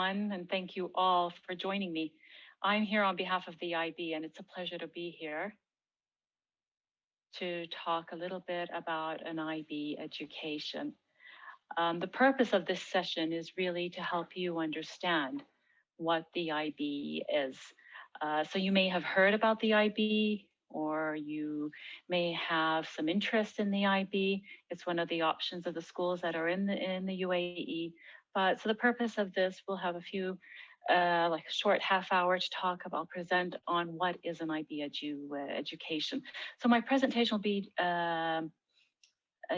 everyone, and thank you all for joining me. I'm here on behalf of the IB, and it's a pleasure to be here to talk a little bit about an IB education. The purpose of this session is really to help you understand what the IB is. So you may have heard about the IB, or you may have some interest in the IB. It's one of the options of the schools that are in the UAE. But so the purpose of this, we'll have a few like a short half hour to talk about, present on what is an IB education. So my presentation will be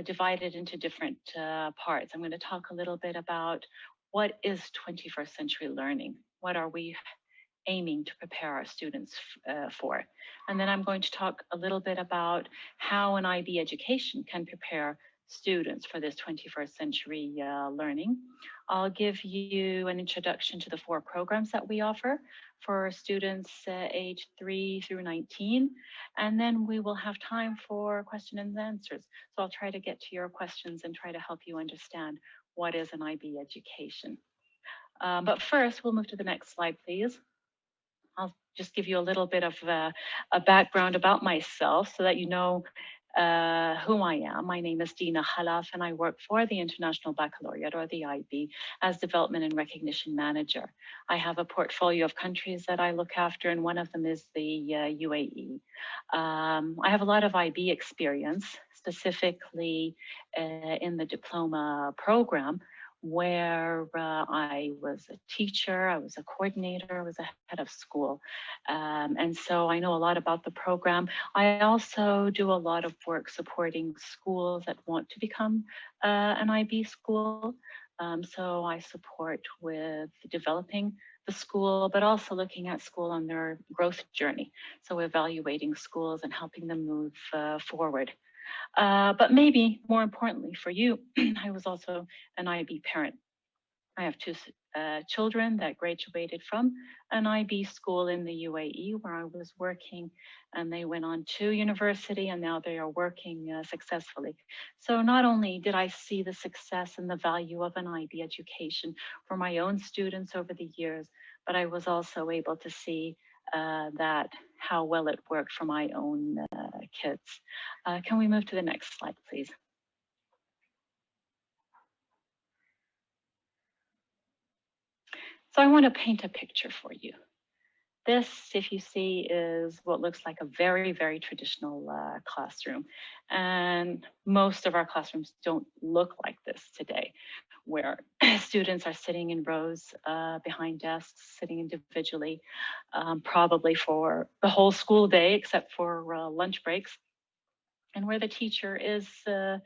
divided into different parts. I'm going to talk a little bit about what is 21st century learning. What are we aiming to prepare our students for? And then I'm going to talk a little bit about how an IB education can prepare students for this 21st century learning. I'll give you an introduction to the 4 programs that we offer for students aged 3 through 19. And then we will have time for questions and answers. So I'll try to get to your questions and try to help you understand what is an IB education. But first, we'll move to the next slide, please. I'll just give you a little bit of a background about myself so that you know who I am. My name is Dina Khalaf, and I work for the International Baccalaureate, or the IB, as Development and Recognition Manager. I have a portfolio of countries that I look after, and one of them is the UAE. I have a lot of IB experience, specifically in the Diploma Program, where I was a teacher, I was a coordinator, I was a head of school. And so I know a lot about the program. I also do a lot of work supporting schools that want to become an IB school. So I support with developing the school, but also looking at school on their growth journey. So evaluating schools and helping them move forward. But maybe more importantly for you, I was also an IB parent. I have 2 children that graduated from an IB school in the UAE where I was working, and they went on to university, and now they are working successfully. So not only did I see the success and the value of an IB education for my own students over the years, but I was also able to see that how well it worked for my own kids. Can we move to the next slide, please? So I want to paint a picture for you. This, if you see, is what looks like a very, very traditional classroom. And most of our classrooms don't look like this today, where students are sitting in rows behind desks, sitting individually, probably for the whole school day, except for lunch breaks, and where the teacher is the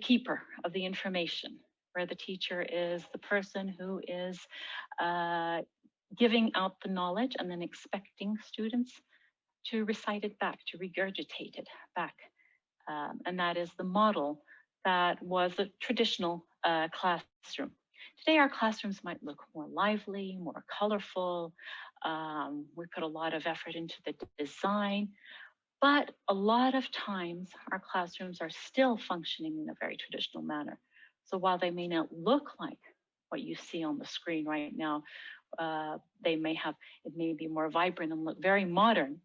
keeper of the information, where the teacher is the person who is giving out the knowledge and then expecting students to recite it back, to regurgitate it back. And that is the model that was a traditional classroom. Today, our classrooms might look more lively, more colorful. We put a lot of effort into the design, but a lot of times our classrooms are still functioning in a very traditional manner. So while they may not look like what you see on the screen right now, they may have, it may be more vibrant and look very modern.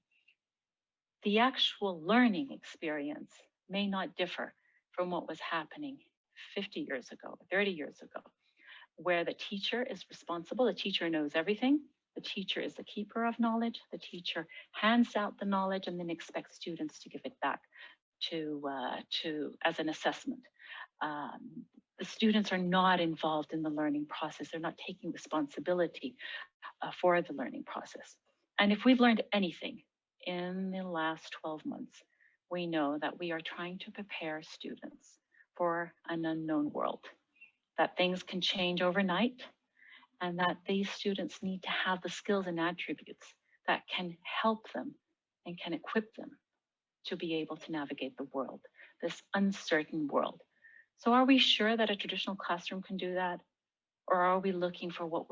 The actual learning experience may not differ from what was happening 50 years ago, 30 years ago, where the teacher is responsible, the teacher knows everything, the teacher is the keeper of knowledge, the teacher hands out the knowledge and then expects students to give it back to as an assessment. The students are not involved in the learning process. They're not taking responsibility for the learning process. And if we've learned anything in the last 12 months, we know that we are trying to prepare students for an unknown world, that things can change overnight, and that these students need to have the skills and attributes that can help them and can equip them to be able to navigate the world, this uncertain world. So are we sure that a traditional classroom can do that? Or are we looking for what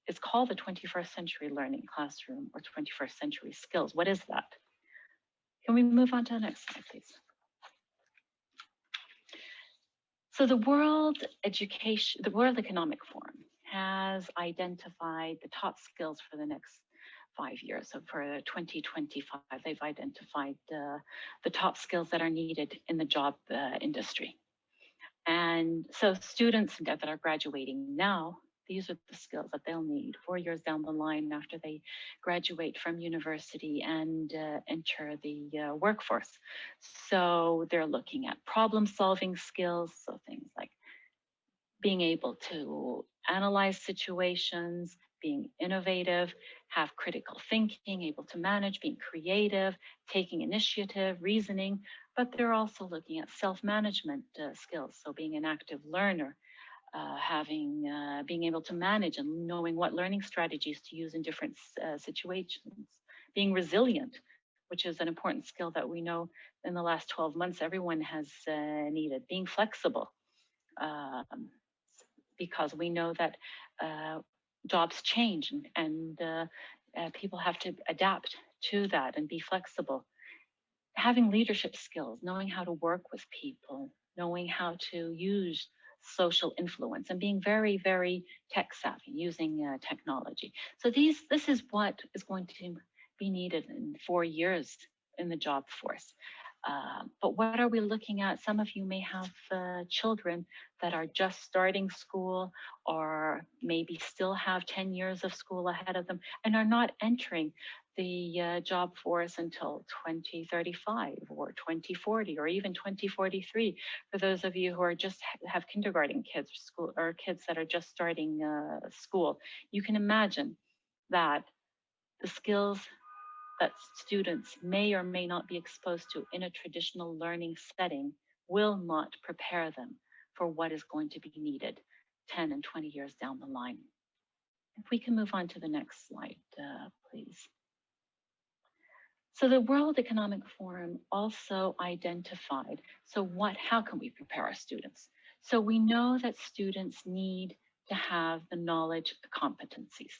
is called the 21st century learning classroom, or 21st century skills? What is that? Can we move on to the next slide, please? So the World Economic Forum has identified the top skills for the next 5 years. So for 2025, they've identified the top skills that are needed in the job industry. And so students that are graduating now, these are the skills that they'll need 4 years down the line after they graduate from university and enter the workforce. So they're looking at problem solving skills, so things like being able to analyze situations, being innovative, have critical thinking, able to manage, being creative, taking initiative, reasoning, but they're also looking at self-management skills. So being an active learner, being able to manage and knowing what learning strategies to use in different situations, being resilient, which is an important skill that we know in the last 12 months everyone has needed, being flexible. Um, because we know that jobs change and people have to adapt to that and be flexible. Having leadership skills, knowing how to work with people, knowing how to use social influence, and being very, very tech savvy, using technology. So this is what is going to be needed in 4 years in the job force. But what are we looking at? Some of you may have children that are just starting school or maybe still have 10 years of school ahead of them and are not entering the job force until 2035 or 2040 or even 2043. For those of you who are just have kindergarten kids or kids that are just starting school, you can imagine that the skills that students may or may not be exposed to in a traditional learning setting will not prepare them for what is going to be needed 10 and 20 years down the line. If we can move on to the next slide, please. So the World Economic Forum also identified, how can we prepare our students? So we know that students need to have the knowledge competencies.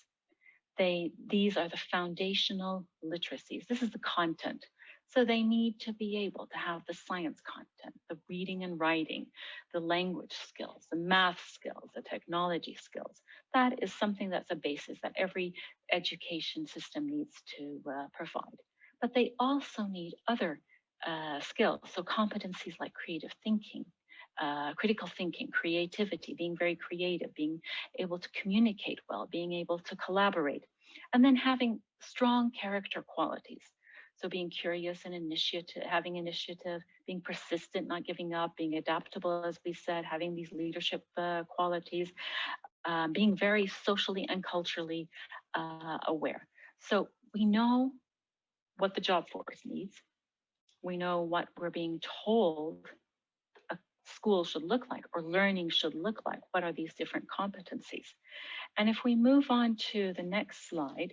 These are the foundational literacies. This is the content. So they need to be able to have the science content, the reading and writing, the language skills, the math skills, the technology skills. That is something that's a basis that every education system needs to provide. But they also need other skills, so competencies like creative thinking, critical thinking, creativity, being very creative, being able to communicate well, being able to collaborate, and then having strong character qualities. So being curious and having initiative, being persistent, not giving up, being adaptable, as we said, having these leadership qualities, being very socially and culturally aware. So we know what the job force needs. We know what we're being told a school should look like or learning should look like. What are these different competencies? And if we move on to the next slide,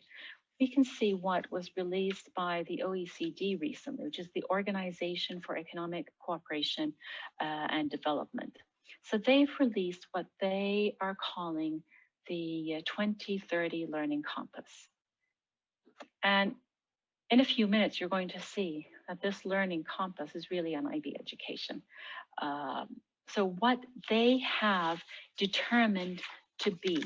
we can see what was released by the OECD recently, which is the Organization for Economic Cooperation and Development. So they've released what they are calling the 2030 Learning Compass. And in a few minutes, you're going to see that this learning compass is really an IB education. So what they have determined to be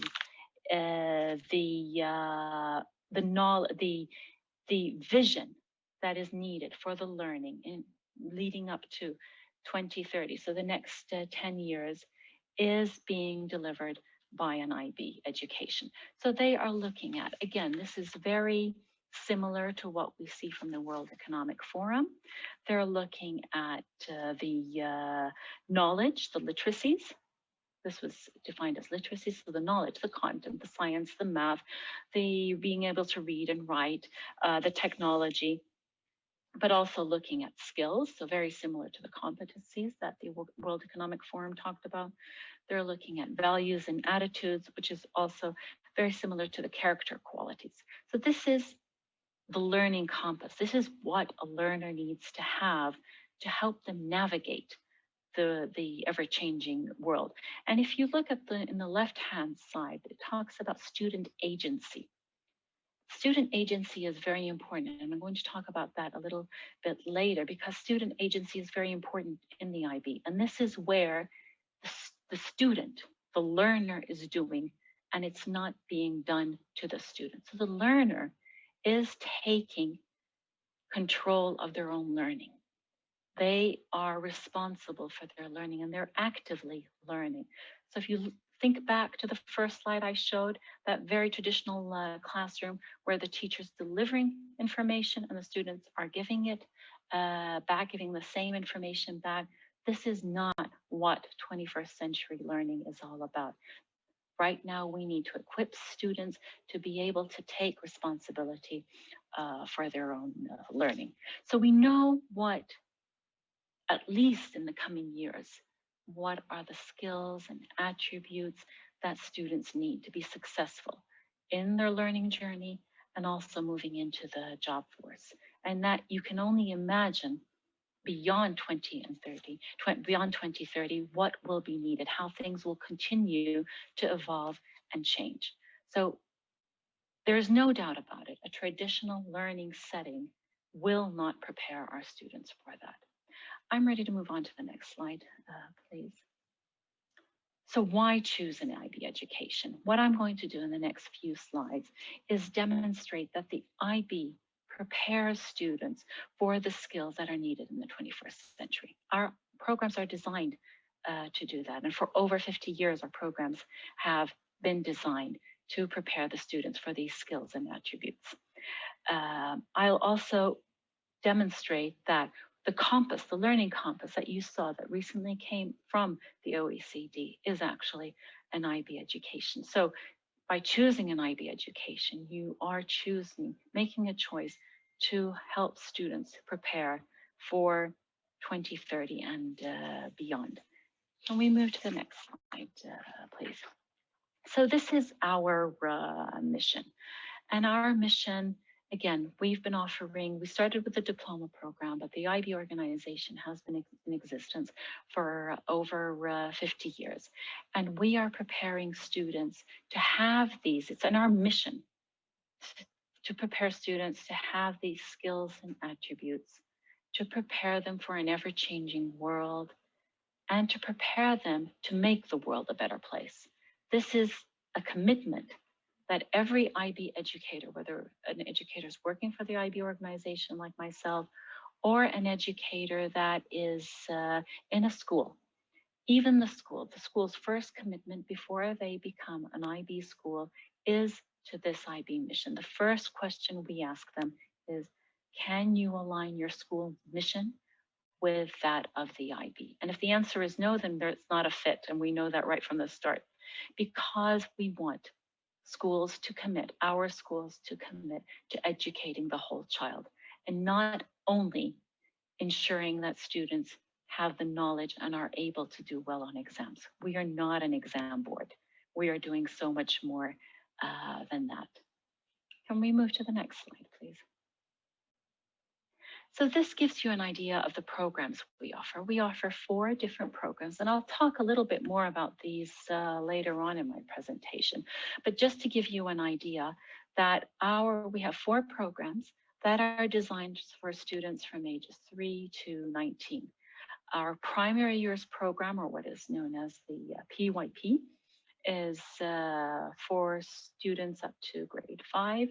the vision that is needed for the learning in leading up to 2030. So the next 10 years is being delivered by an IB education. So they are looking at, again, this is very similar to what we see from the World Economic Forum. They're looking at the knowledge, the literacies. This was defined as literacy, so the knowledge, the content, the science, the math, the being able to read and write, the technology, but also looking at skills, so very similar to the competencies that the World Economic Forum talked about. They're looking at values and attitudes, which is also very similar to the character qualities. So this is the learning compass. This is what a learner needs to have to help them navigate the ever-changing world. And if you look at in the left-hand side, it talks about student agency. Student agency is very important, and I'm going to talk about that a little bit later because student agency is very important in the IB. And this is where the student, the learner is doing and it's not being done to the student. So the learner is taking control of their own learning. They are responsible for their learning and they're actively learning. So if you think back to the first slide I showed, that very traditional classroom where the teacher's delivering information and the students are giving it back, giving the same information back. This is not what 21st century learning is all about. Right now, we need to equip students to be able to take responsibility for their own learning. So we know what, at least in the coming years, what are the skills and attributes that students need to be successful in their learning journey and also moving into the job force. And that you can only imagine beyond 2030, what will be needed, how things will continue to evolve and change. So there's no doubt about it. A traditional learning setting will not prepare our students for that. I'm ready to move on to the next slide, please. So why choose an IB education? What I'm going to do in the next few slides is demonstrate that the IB prepares students for the skills that are needed in the 21st century. Our programs are designed to do that. And for over 50 years, our programs have been designed to prepare the students for these skills and attributes. I'll also demonstrate that the compass, the learning compass that you saw that recently came from the OECD is actually an IB education. So by choosing an IB education, you are choosing, making a choice to help students prepare for 2030 and beyond. Can we move to the next slide, please? So this is our mission. And our mission, again, we've been offering, we started with the Diploma Program, but the IB organization has been in existence for over 50 years. And we are preparing students to have these, it's in our mission to prepare students to have these skills and attributes, to prepare them for an ever-changing world, and to prepare them to make the world a better place. This is a commitment that every IB educator, whether an educator is working for the IB organization like myself, or an educator that is in a school, even the school's first commitment before they become an IB school is to this IB mission. The first question we ask them is, can you align your school mission with that of the IB? And if the answer is no, then it's not a fit. And we know that right from the start, because we want schools to commit, our schools to commit to educating the whole child and not only ensuring that students have the knowledge and are able to do well on exams. We are not an exam board. We are doing so much more than that. Can we move to the next slide, please? So this gives you an idea of the programs we offer. We offer 4 different programs, and I'll talk a little bit more about these later on in my presentation. But just to give you an idea that we have 4 programs that are designed for students from ages 3 to 19. Our primary years program, or what is known as the PYP, is for students up to grade 5.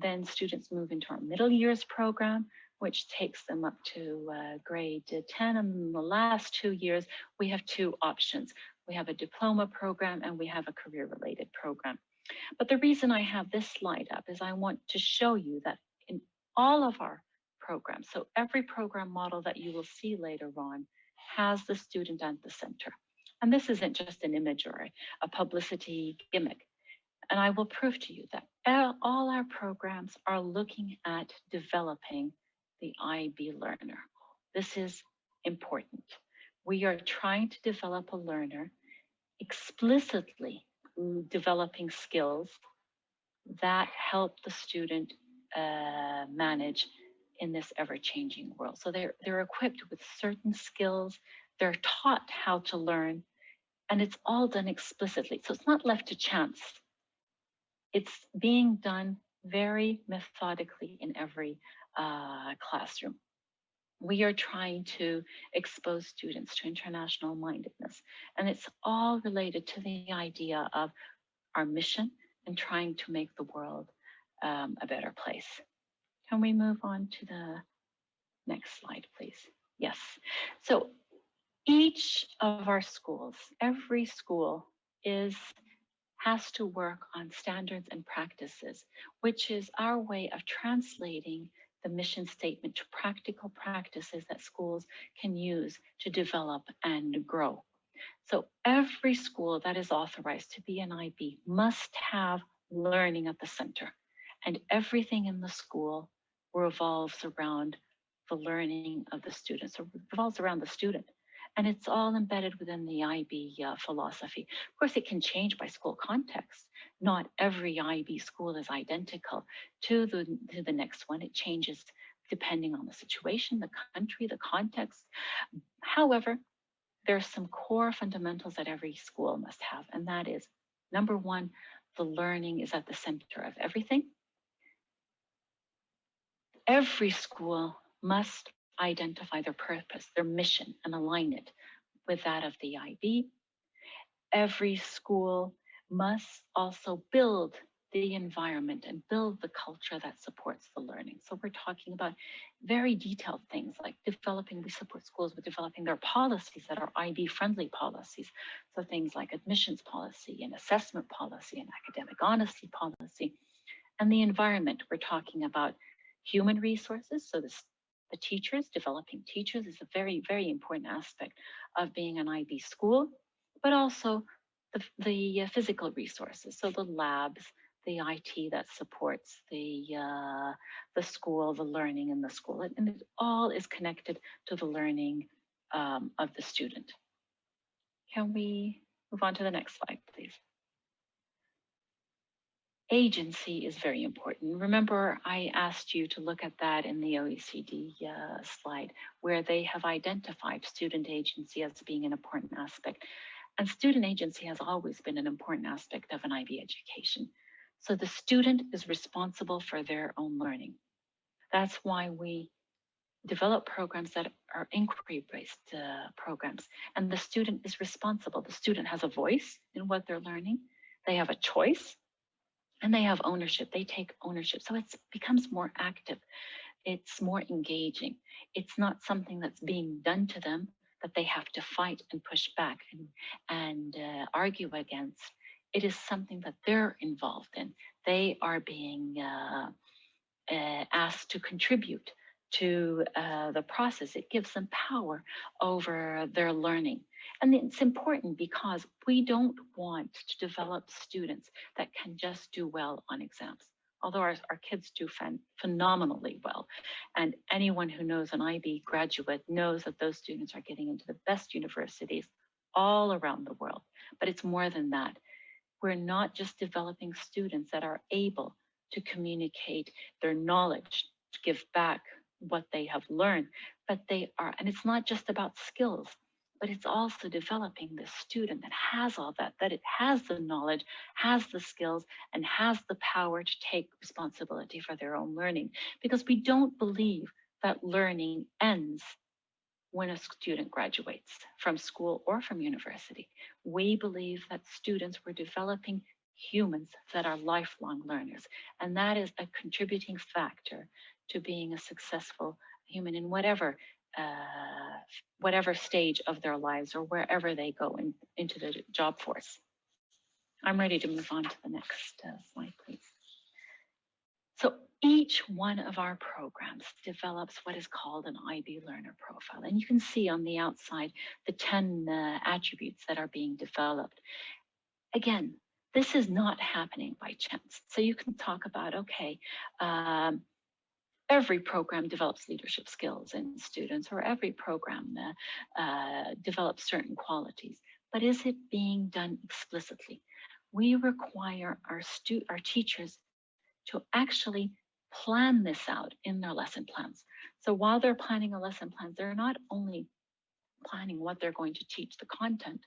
Then students move into our middle years program, which takes them up to grade 10. And in the last 2 years, we have 2 options. We have a diploma program and we have a career-related program. But the reason I have this slide up is I want to show you that in all of our programs, so every program model that you will see later on has the student at the center. And this isn't just an image or a publicity gimmick. And I will prove to you that all our programs are looking at developing the IB learner. This is important. We are trying to develop a learner explicitly developing skills that help the student manage in this ever-changing world. So they're equipped with certain skills, they're taught how to learn, and it's all done explicitly. So it's not left to chance. It's being done very methodically in every classroom. We are trying to expose students to international mindedness, and it's all related to the idea of our mission and trying to make the world a better place. Can we move on to the next slide, please? Yes. So each of our schools, every school is has to work on standards and practices, which is our way of translating the mission statement to practical practices that schools can use to develop and grow. So every school that is authorized to be an IB must have learning at the center. And everything in the school revolves around the learning of the students, or revolves around the student. And it's all embedded within the IB philosophy. Of course, it can change by school context. Not every IB school is identical to the next one. It changes depending on the situation, the country, the context. However, there are some core fundamentals that every school must have, and that is number one, the learning is at the center of everything. Every school must identify their purpose, their mission, and align it with that of the IB. Every school must also build the environment and build the culture that supports the learning. So we're talking about very detailed things like developing, we support schools with developing their policies that are IB friendly policies. So things like admissions policy and assessment policy and academic honesty policy. And the environment, we're talking about human resources. So the teachers, developing teachers is a very, very important aspect of being an IB school, but also the physical resources. So the labs, the IT that supports the school, the learning in the school, and it all is connected to the learning of the student. Can we move on to the next slide, please? Agency is very important. Remember, I asked you to look at that in the OECD slide, where they have identified student agency as being an important aspect. And student agency has always been an important aspect of an IB education. So the student is responsible for their own learning. That's why we develop programs that are inquiry-based programs. And the student is responsible. The student has a voice in what they're learning. They have a choice and they have ownership. They take ownership. So it becomes more active. It's more engaging. It's not something that's being done to them that they have to fight and push back and argue against. It is something that they're involved in. They are being asked to contribute to the process. It gives them power over their learning. And it's important because we don't want to develop students that can just do well on exams. Although our kids do phenomenally well. And anyone who knows an IB graduate knows that those students are getting into the best universities all around the world. But it's more than that. We're not just developing students that are able to communicate their knowledge, to give back what they have learned, but they are, and it's not just about skills, but it's also developing the student that has all that it has the knowledge, has the skills, and has the power to take responsibility for their own learning. Because we don't believe that learning ends when a student graduates from school or from university. We believe that students were developing humans that are lifelong learners, and that is a contributing factor to being a successful human in whatever stage of their lives or wherever they go into the job force. I'm ready to move on to the next slide, please. So each one of our programs develops what is called an IB learner profile. And you can see on the outside the 10 attributes that are being developed. Again, this is not happening by chance. So you can talk about, okay, every program develops leadership skills in students, or every program develops certain qualities. But is it being done explicitly? We require our teachers to actually plan this out in their lesson plans. So while they're planning a lesson plan, they're not only planning what they're going to teach, the content,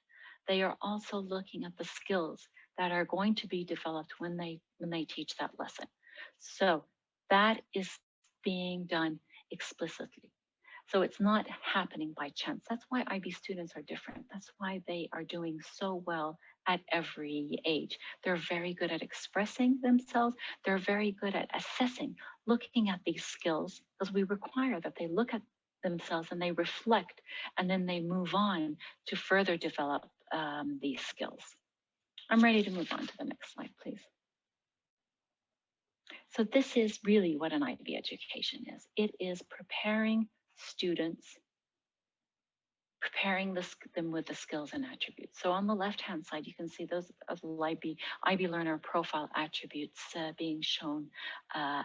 they are also looking at the skills that are going to be developed when they teach that lesson. So that is being done explicitly. So it's not happening by chance. That's why IB students are different. That's why they are doing so well at every age. They're very good at expressing themselves. They're very good at assessing, looking at these skills, because we require that they look at themselves and they reflect, and then they move on to further develop these skills. I'm ready to move on to the next slide, please. So this is really what an IB education is. It is preparing students, preparing them with the skills and attributes. So on the left-hand side, you can see those of the IB learner profile attributes being shown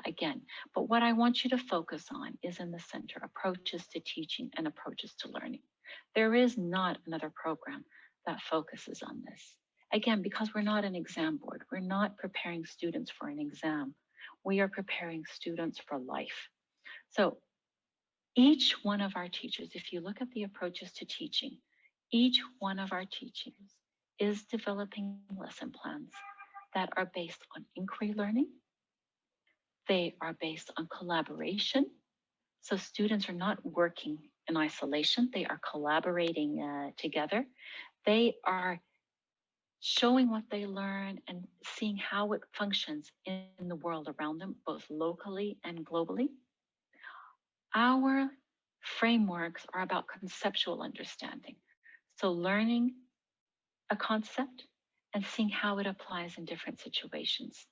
again. But what I want you to focus on is in the center, approaches to teaching and approaches to learning. There is not another program that focuses on this. Again, because we're not an exam board, we're not preparing students for an exam. We are preparing students for life. So each one of our teachers, if you look at the approaches to teaching, each one of our teachers is developing lesson plans that are based on inquiry learning. They are based on collaboration. So students are not working in isolation, they are collaborating together. They are showing what they learn and seeing how it functions in the world around them, both locally and globally. Our frameworks are about conceptual understanding. So learning a concept and seeing how it applies in different situations.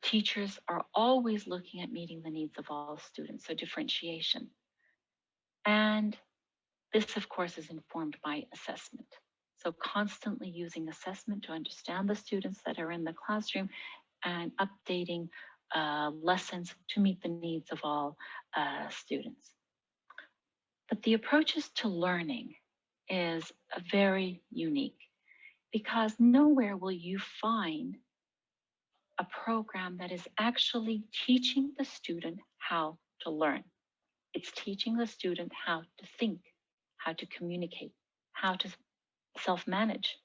Teachers are always looking at meeting the needs of all students, so differentiation. And this, of course, is informed by assessment. So constantly using assessment to understand the students that are in the classroom and updating lessons to meet the needs of all students. But the approaches to learning is very unique because nowhere will you find a program that is actually teaching the student how to learn. It's teaching the student how to think, how to communicate, how to self-manage,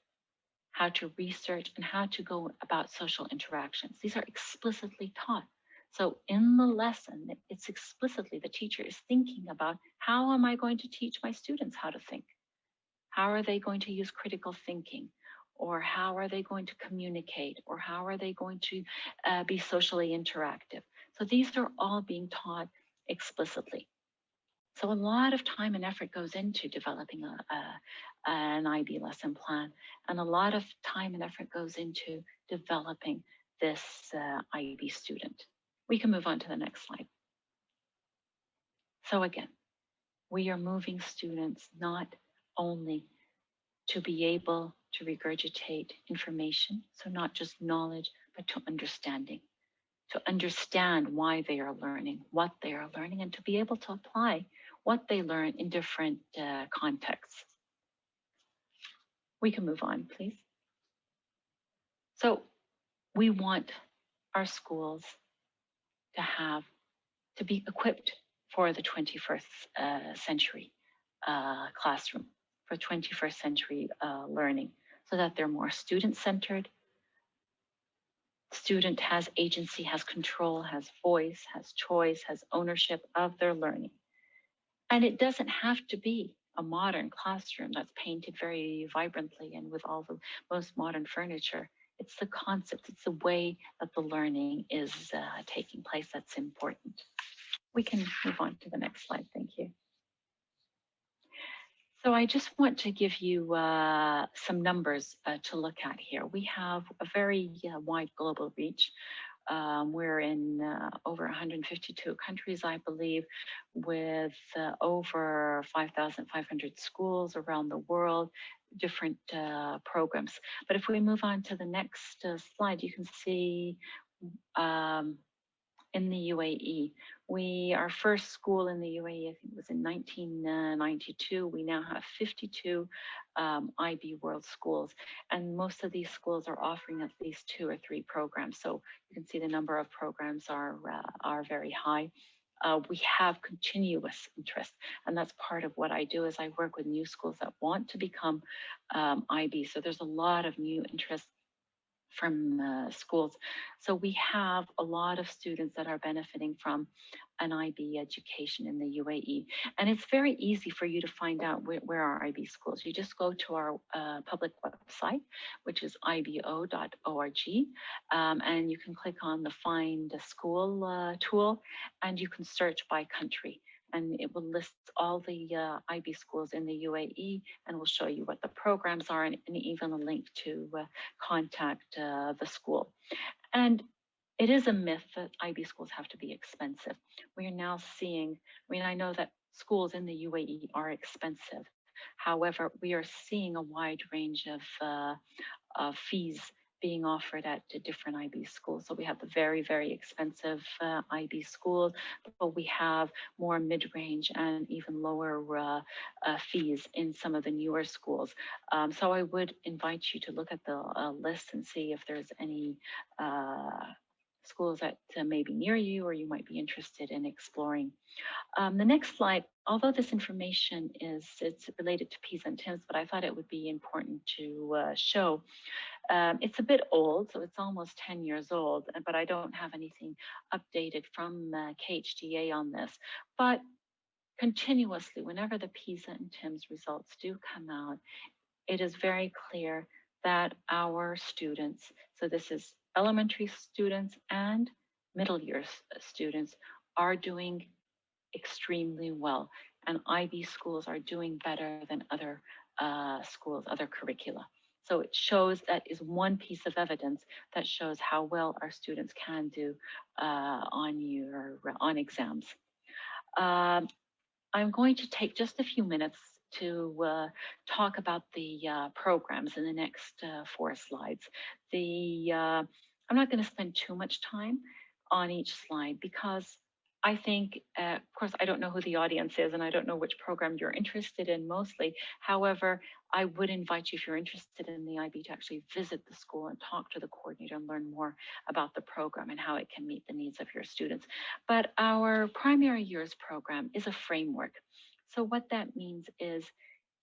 how to research, and how to go about social interactions. These are explicitly taught. So in the lesson, it's explicitly the teacher is thinking about how am I going to teach my students how to think? How are they going to use critical thinking? Or how are they going to communicate? Or how are they going to be socially interactive? So these are all being taught explicitly. So a lot of time and effort goes into developing an IB lesson plan, and a lot of time and effort goes into developing this IB student. We can move on to the next slide. So again, we are moving students not only to be able to regurgitate information, so not just knowledge, but to understanding, to understand why they are learning, what they are learning, and to be able to apply what they learn in different contexts. We can move on, please. So we want our schools to be equipped for the 21st century classroom, for 21st century learning, so that they're more student-centered. Student has agency, has control, has voice, has choice, has ownership of their learning. And it doesn't have to be a modern classroom that's painted very vibrantly and with all the most modern furniture. It's the concept, it's the way that the learning is taking place that's important. We can move on to the next slide. Thank you. So I just want to give you some numbers to look at here. We have a very wide global reach. We're in over 152 countries, I believe, with over 5,500 schools around the world, different programs. But if we move on to the next slide, you can see in the UAE. Our first school in the UAE, I think, was in 1992. We now have 52 IB World schools, and most of these schools are offering at least 2 or 3 programs. So you can see the number of programs are very high. We have continuous interest, and that's part of what I do. Is I work with new schools that want to become IB. So there's a lot of new interest schools. So we have a lot of students that are benefiting from an IB education in the UAE. And it's very easy for you to find out where are IB schools. You just go to our public website, which is ibo.org, and you can click on the Find a School tool, and you can search by country. And it will list all the IB schools in the UAE, and will show you what the programs are, and even a link to contact the school. And it is a myth that IB schools have to be expensive. We are now seeing, I know that schools in the UAE are expensive. However, we are seeing a wide range of fees being offered at different IB schools. So we have the very, very expensive IB schools, but we have more mid-range and even lower fees in some of the newer schools. So I would invite you to look at the list and see if there's any schools that may be near you or you might be interested in exploring. The next slide, although this information it's related to P's and Tim's, but I thought it would be important to show. It's a bit old, so it's almost 10 years old, but I don't have anything updated from KHDA on this. But continuously, whenever the PISA and TIMS results do come out, it is very clear that our students, so this is elementary students and middle year students, are doing extremely well. And IB schools are doing better than other schools, other curricula. So it shows, that is one piece of evidence that shows how well our students can do on exams. I'm going to take just a few minutes to talk about the programs in the next 4 slides. I'm not going to spend too much time on each slide because I think, of course, I don't know who the audience is and I don't know which program you're interested in mostly. However, I would invite you, if you're interested in the IB, to actually visit the school and talk to the coordinator and learn more about the program and how it can meet the needs of your students. But our primary years program is a framework. So what that means is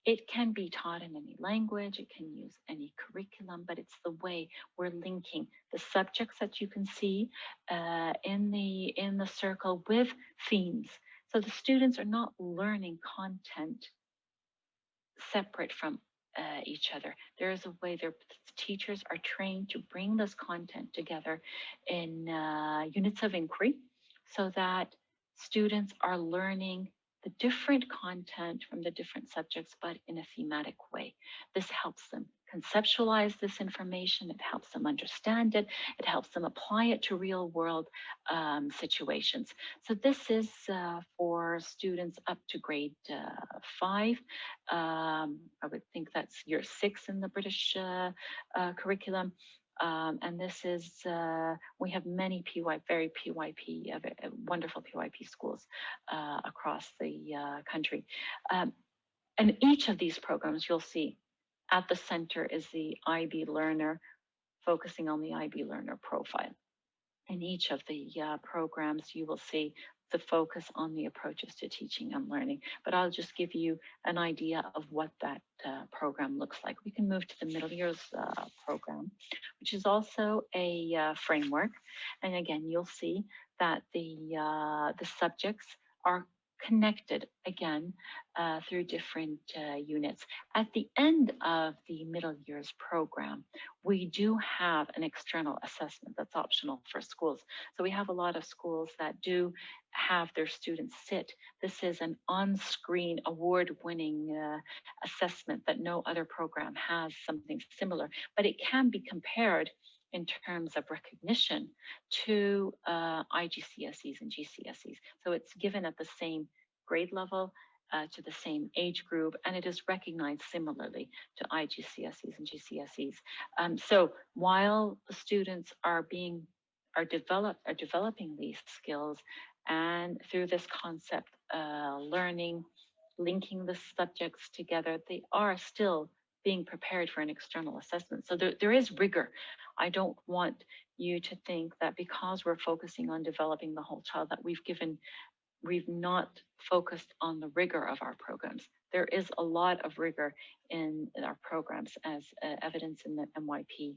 it can be taught in any language, it can use any curriculum, but it's the way we're linking the subjects that you can see in the circle with themes. So the students are not learning content separate from each other. There is a way their teachers are trained to bring this content together in units of inquiry so that students are learning the different content from the different subjects, but in a thematic way. This helps them conceptualize this information, it helps them understand it, it helps them apply it to real world situations. So this is for students up to grade 5. I would think that's year 6 in the British curriculum. And this is, we have many very PYP, wonderful PYP schools across the country. And each of these programs, you'll see at the center is the IB learner, focusing on the IB learner profile. In each of the programs, you will see the focus on the approaches to teaching and learning. But I'll just give you an idea of what that program looks like. We can move to the middle years program, which is also a framework. And again, you'll see that the subjects are connected again through different units. At the end of the middle years program, we do have an external assessment that's optional for schools. So we have a lot of schools that do have their students sit. This is an on-screen award-winning assessment that no other program has something similar, but it can be compared in terms of recognition to IGCSEs and GCSEs. So it's given at the same grade level, to the same age group, and it is recognized similarly to IGCSEs and GCSEs. So while the students are developing these skills, and through this concept learning, linking the subjects together, they are still being prepared for an external assessment. So there is rigor. I don't want you to think that because we're focusing on developing the whole child that we've not focused on the rigor of our programs. there is a lot of rigor in our programs, as evidence in the MYP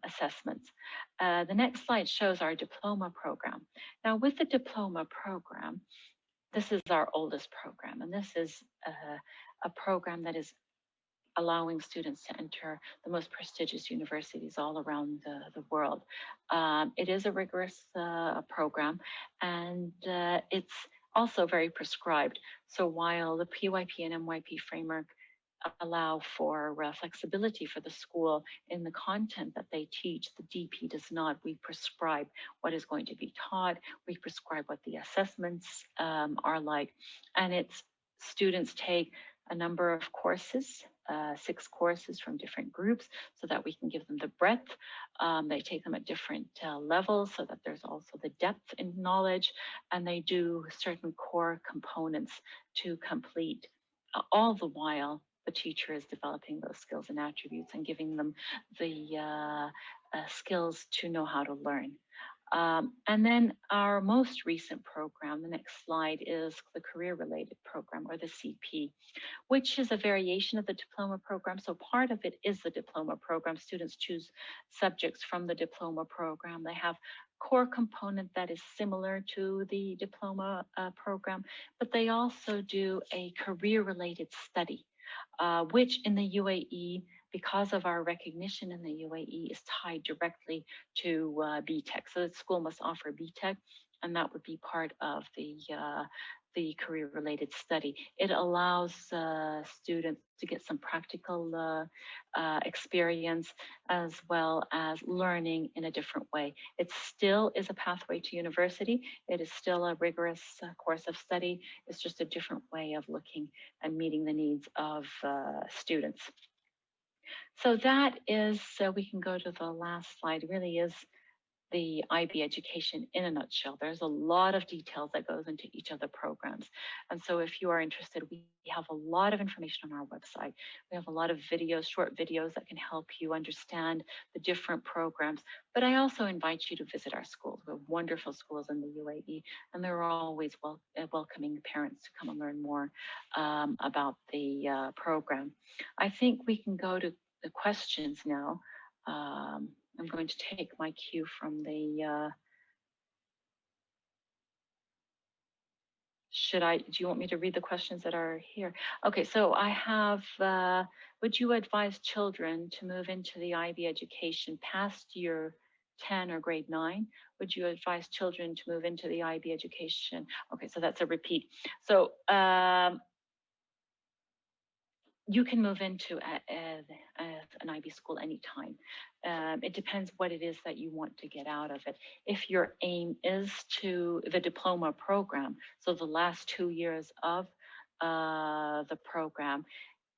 assessments. The next slide shows our diploma program. Now, with the diploma program, this is our oldest program, and this is a program that is allowing students to enter the most prestigious universities all around the world. It is a rigorous program, and it's also very prescribed. So while the PYP and MYP framework allow for flexibility for the school in the content that they teach, the DP does not. We prescribe what is going to be taught. We prescribe what the assessments are like, and it's students take a number of courses, 6 courses from different groups, so that we can give them the breadth. They take them at different levels, so that there's also the depth in knowledge, and they do certain core components to complete, all the while the teacher is developing those skills and attributes and giving them the skills to know how to learn. And then our most recent program, the next slide, is the career-related program, or the CP, which is a variation of the diploma program. So part of it is the diploma program. Students choose subjects from the diploma program. They have core component that is similar to the diploma program, but they also do a career-related study, which in the UAE, because of our recognition in the UAE, is tied directly to BTEC. So the school must offer BTEC, and that would be part of the career-related study. It allows students to get some practical experience, as well as learning in a different way. It still is a pathway to university. It is still a rigorous course of study. It's just a different way of looking and meeting the needs of students. So that is, we can go to the last slide, really is the IB education in a nutshell. There's a lot of details that goes into each of the programs. And so if you are interested, we have a lot of information on our website. We have a lot of videos, short videos that can help you understand the different programs. But I also invite you to visit our schools. We have wonderful schools in the UAE, and they're always welcoming parents to come and learn more about the program. I think we can go to the questions now. I'm going to take my cue from the, do you want me to read the questions that are here? Okay, so I have, would you advise children to move into the IB education past year 10 or grade 9? Would you advise children to move into the IB education? Okay, so that's a repeat. So you can move into an IB school anytime. It depends what it is that you want to get out of it. If your aim is to the diploma program, so the last 2 years of the program,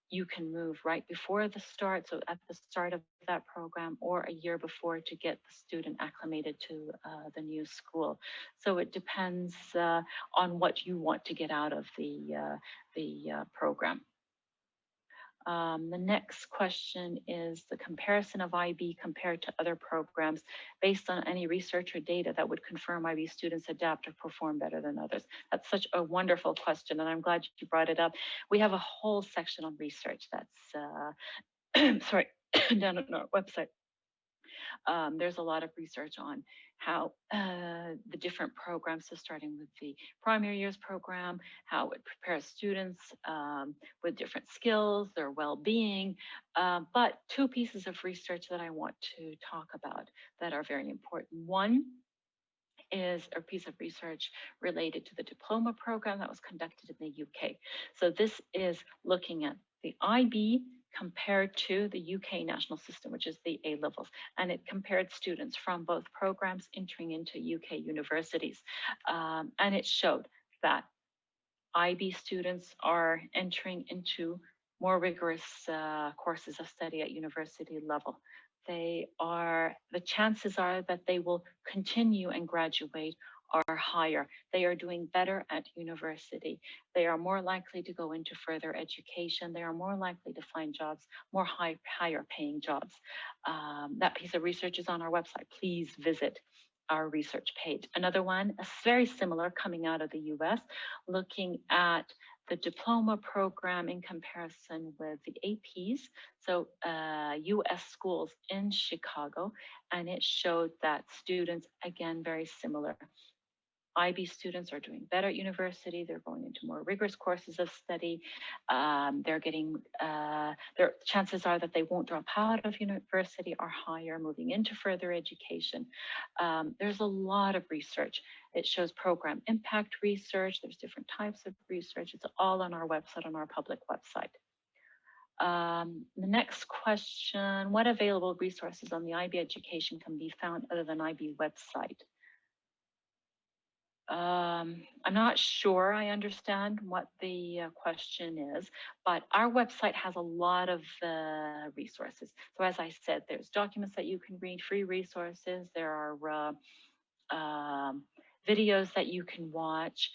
you can move right before the start, so at the start of that program, or a year before, to get the student acclimated to the new school. So it depends on what you want to get out of the program. The next question is the comparison of IB compared to other programs based on any research or data that would confirm IB students adapt or perform better than others. That's such a wonderful question, and I'm glad you brought it up. We have a whole section on research that's, sorry, down on our website. There's a lot of research on how the different programs, so starting with the primary years program, how it prepares students with different skills, their well-being. But 2 pieces of research that I want to talk about that are very important. One is a piece of research related to the diploma program that was conducted in the UK. So this is looking at the IB compared to the UK national system, which is the A levels, and it compared students from both programs entering into UK universities. And it showed that IB students are entering into more rigorous courses of study at university level. The chances are that they will continue and graduate are higher. They are doing better at university. They are more likely to go into further education. They are more likely to find jobs, more higher paying jobs. That piece of research is on our website. Please visit our research page. Another one, very similar, coming out of the US, looking at the diploma program in comparison with the APs, so US schools in Chicago, and it showed that students, again, very similar. IB students are doing better at university. They're going into more rigorous courses of study. They're getting, their chances are that they won't drop out of university are higher moving into further education. There's a lot of research. It shows program impact research. There's different types of research. It's all on our website, on our public website. The next question, what available resources on the IB education can be found other than IB website? I'm not sure I understand what the question is, but our website has a lot of resources. So as I said, there's documents that you can read, free resources. There are videos that you can watch.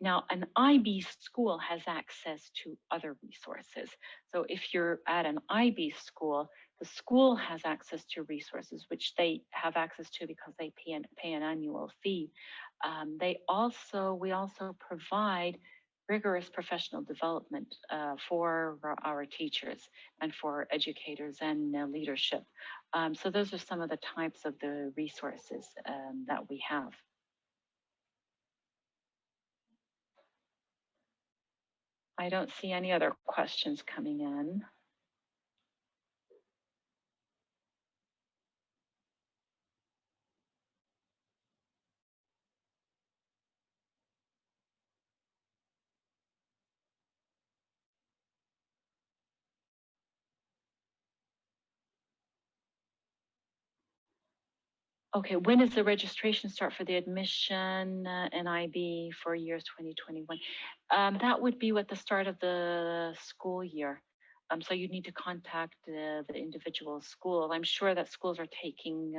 Now, an IB school has access to other resources. So if you're at an IB school, the school has access to resources, which they have access to because they pay an annual fee. We also provide rigorous professional development for our teachers and for educators and leadership. So those are some of the types of the resources that we have. I don't see any other questions coming in. Okay, when does the registration start for the admission and IB for years 2021? That would be at the start of the school year. So you'd need to contact the individual school. I'm sure that schools are taking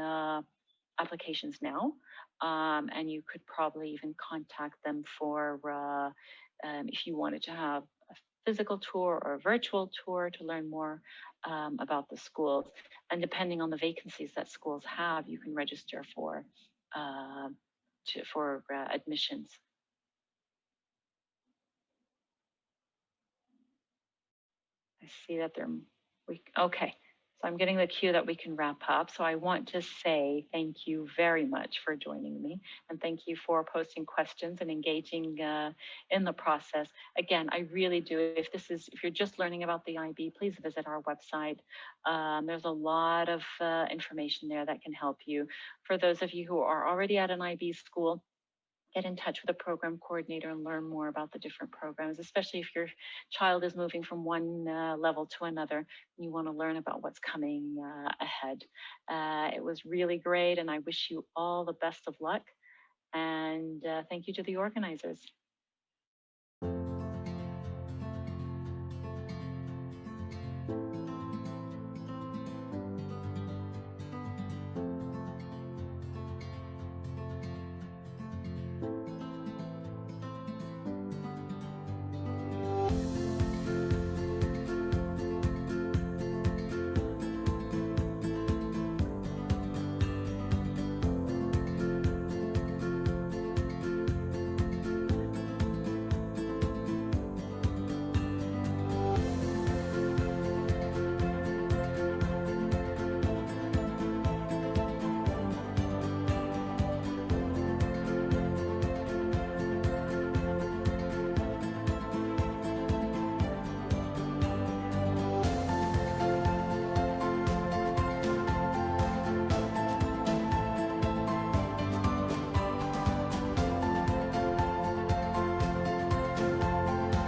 applications now, and you could probably even contact them for if you wanted to have a physical tour or a virtual tour to learn more about the schools. And depending on the vacancies that schools have, you can register for admissions. I see that okay. So I'm getting the cue that we can wrap up. So I want to say thank you very much for joining me, and thank you for posting questions and engaging in the process. Again, I really do. If you're just learning about the IB, please visit our website. There's a lot of information there that can help you. For those of you who are already at an IB school, get in touch with a program coordinator and learn more about the different programs, especially if your child is moving from one level to another and you want to learn about what's coming ahead. It was really great, and I wish you all the best of luck. And thank you to the organizers.